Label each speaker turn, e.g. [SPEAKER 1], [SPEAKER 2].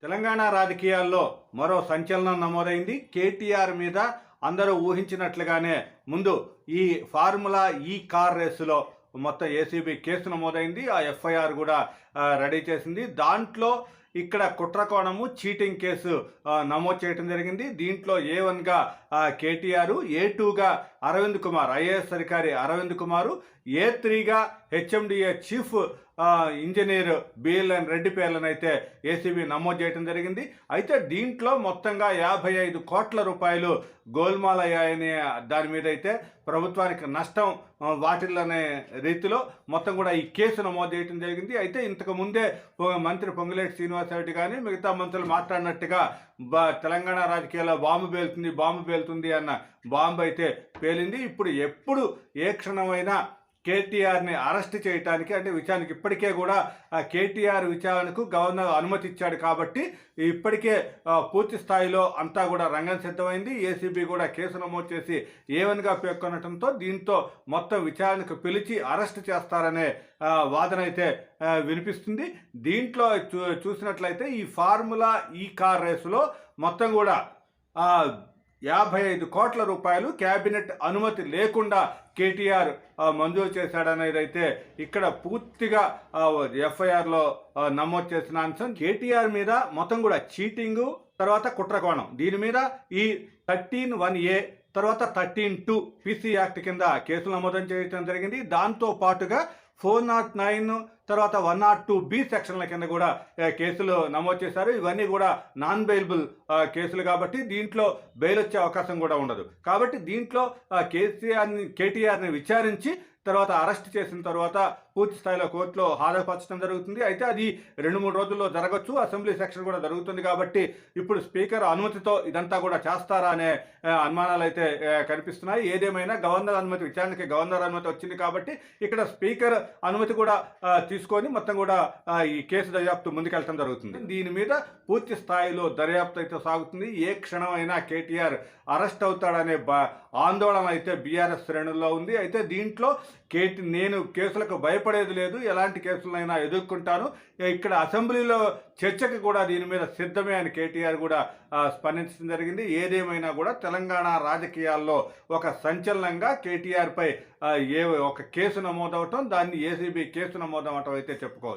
[SPEAKER 1] తెలంగాణ రాజకీయాల్లో మరో సంచలనం నమోదైంది. కేటీఆర్ మీద అందరూ ఊహించినట్లుగానే ముందు ఈ ఫార్ములా ఈ కార్ రేసులో మొత్తం ఏసీబీ కేసు నమోదైంది. ఆ ఎఫ్ఐఆర్ కూడా రెడీ చేసింది. దాంట్లో ఇక్కడ కుట్రకోణము చీటింగ్ కేసు నమోదు చేయడం జరిగింది. దీంట్లో A1గా కేటీఆర్, A2గా అరవింద్ కుమార్, ఐఏఎస్ అధికారి అరవింద్ కుమారు, A3గా HMDA chief engineer BLN Reddy పేర్లనైతే ఏసీబీ నమోదు చేయడం జరిగింది. అయితే దీంట్లో మొత్తంగా 55 కోట్ల రూపాయలు గోల్మాల్ అయ్యాయనే దాని మీద అయితే ప్రభుత్వానికి నష్టం వాటిల్లనే రీతిలో మొత్తం కూడా ఈ కేసు నమోదు చేయడం జరిగింది. అయితే ఇంతకు ముందే మంత్రి పొంగులేటి శ్రీనివాసరెడ్డి కానీ మిగతా మంత్రులు మాట్లాడినట్టుగా తెలంగాణ రాజకీయాల్లో బాంబు పేలుతుంది అన్న బాంబు అయితే పేలింది. ఇప్పుడు ఎప్పుడు ఏ క్షణమైనా కేటీఆర్ని అరెస్ట్ చేయడానికి అంటే విచారణకు ఇప్పటికే కూడా కేటీఆర్ విచారణకు గవర్నర్ అనుమతి ఇచ్చాడు కాబట్టి ఇప్పటికే పూర్తి స్థాయిలో అంతా కూడా రంగం సిద్ధమైంది. ఏసీబీ కూడా కేసు నమోదు చేసి A1గా పేర్కొనడంతో దీంతో మొత్తం విచారణకు పిలిచి అరెస్ట్ చేస్తారనే వాదన అయితే వినిపిస్తుంది. దీంట్లో చూసినట్లయితే ఈ ఫార్ములా ఈ కార్ రేసులో మొత్తం కూడా 55 కోట్ల రూపాయలు క్యాబినెట్ అనుమతి లేకుండా కేటీఆర్ మంజూరు చేశాడనేది అయితే ఇక్కడ పూర్తిగా ఎఫ్ఐఆర్లో నమోదు చేసిన అంశం. కేటీఆర్ మీద మొత్తం కూడా చీటింగు, తర్వాత కుట్రకోణం, దీని మీద ఈ 13(1)A తర్వాత 13(2) PC యాక్ట్ కింద కేసులు నమోదు చేయడం జరిగింది. దాంతో పాటుగా 409 తర్వాత 102B సెక్షన్ల కింద కూడా కేసులు నమోదు చేశారు. ఇవన్నీ కూడా నాన్ బెయిలబుల్ కేసులు కాబట్టి దీంట్లో బెయిల్ వచ్చే అవకాశం కూడా ఉండదు. కాబట్టి దీంట్లో కేటీఆర్ని విచారించి తర్వాత అరెస్ట్ చేసిన తర్వాత పూర్తి స్థాయిలో కోర్టులో హాజరుపరచడం జరుగుతుంది. అయితే అది 2-3 రోజుల్లో జరగచ్చు. అసెంబ్లీ సెక్షన్ కూడా జరుగుతుంది కాబట్టి ఇప్పుడు స్పీకర్ అనుమతితో ఇదంతా కూడా చేస్తారా అనే అనుమానాలు అయితే కనిపిస్తున్నాయి. ఏదేమైనా గవర్నర్ అనుమతి, విచారణకి గవర్నర్ అనుమతి వచ్చింది కాబట్టి ఇక్కడ స్పీకర్ అనుమతి కూడా తీసుకొని మొత్తం కూడా ఈ కేసు దర్యాప్తు ముందుకెళ్ళడం జరుగుతుంది. దీని మీద పూర్తి స్థాయిలో దర్యాప్తు అయితే సాగుతుంది. ఏ క్షణమైనా కేటీఆర్ అరెస్ట్ అవుతాడనే ఆందోళన అయితే బీఆర్ఎస్ శ్రేణుల్లో ఉంది. అయితే దీంట్లో నేను కేసులకు భయపడేది లేదు, ఎలాంటి కేసులైనా ఎదుర్కొంటాను, ఇక్కడ అసెంబ్లీలో చర్చకు కూడా దీని మీద సిద్ధమే అని కేటీఆర్ కూడా స్పందించడం జరిగింది. ఏదేమైనా కూడా తెలంగాణ రాజకీయాల్లో ఒక సంచలనంగా కేటీఆర్ పై ఒక కేసు నమోదవటం, దాన్ని ఏసీబీ కేసు నమోదవటం అయితే చెప్పుకోవచ్చు.